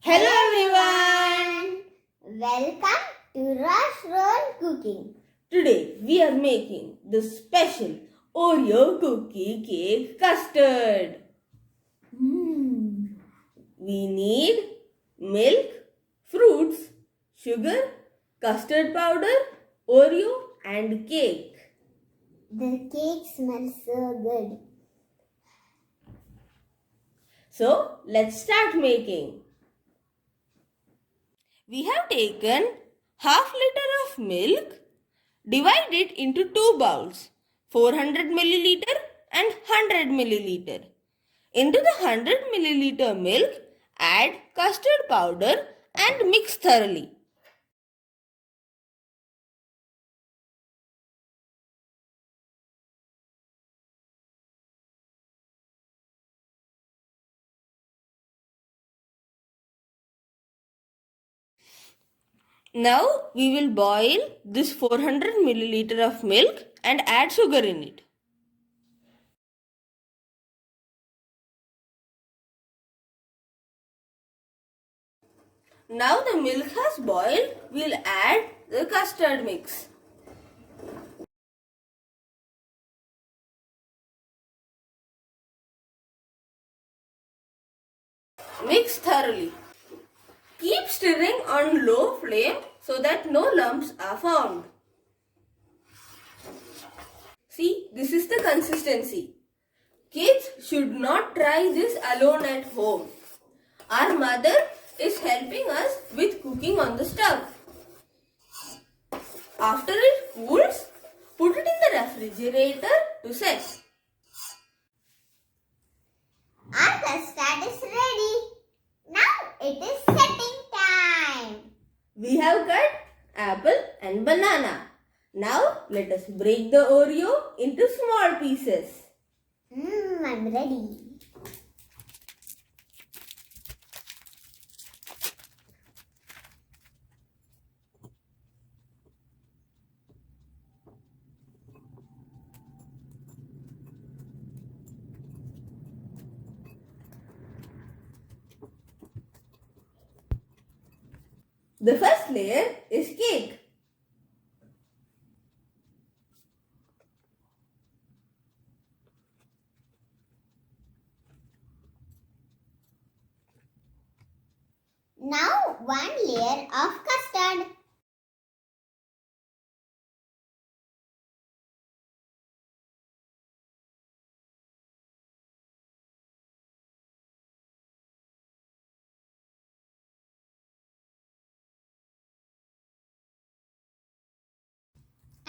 Hello everyone! Welcome to Rush Roll Cooking. Today we are making the special Oreo Cake Custard. We need milk, fruits, sugar, custard powder, Oreo and cake. The cake smells so good. So let's start making. We have taken half liter of milk. Divide it into two bowls, 400 milliliter and 100 milliliter. Into the 100 milliliter milk, add custard powder and mix thoroughly. Now we will boil this 400 milliliter of milk and add sugar in it. Now the milk has boiled, we'll add the custard mix. Mix thoroughly. Keep stirring on low flame so that no lumps are found. See, this is the consistency. Kids should not try this alone at home. Our mother is helping us with cooking on the stove. After it cools, put it in the refrigerator to set. Our custard is ready. Now it is setting time. We have cut apple and banana. Now let us break the Oreo into small pieces. I'm ready. The first layer is cake. Now one layer of custard.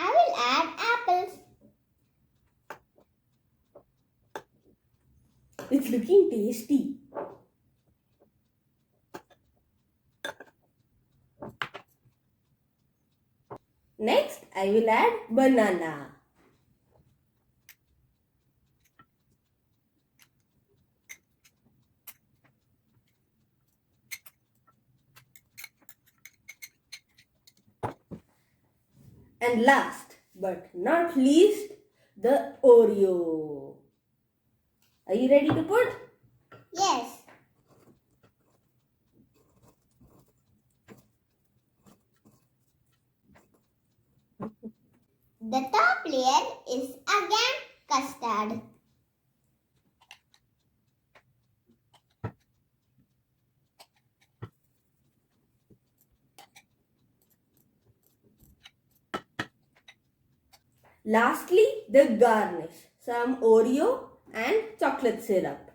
I will add apples. It's looking tasty. Next, I will add banana. And last but not least, the Oreo. Are you ready to put? Yes. The top layer is again custard. Lastly, the garnish. Some Oreo and chocolate syrup.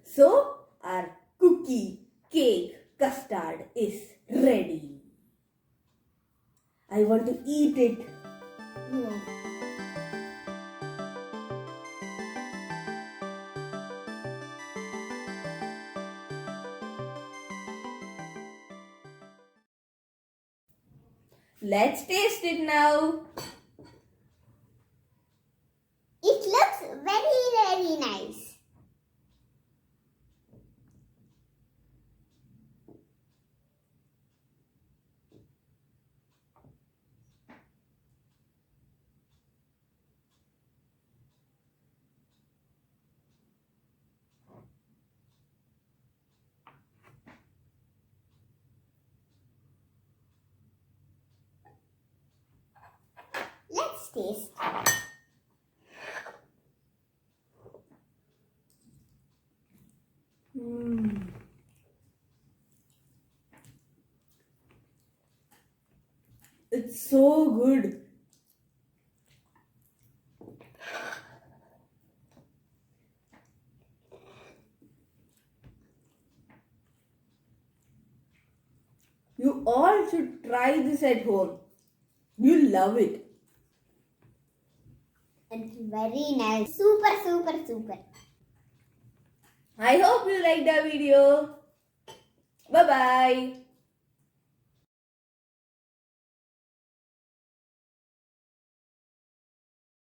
So, our cake custard is ready. I want to eat it. Let's taste it now. It looks very nice. Let's taste. It's so good. You all should try this at home. You'll love it. It's very nice. Super, super, super. I hope you liked the video. Bye-bye.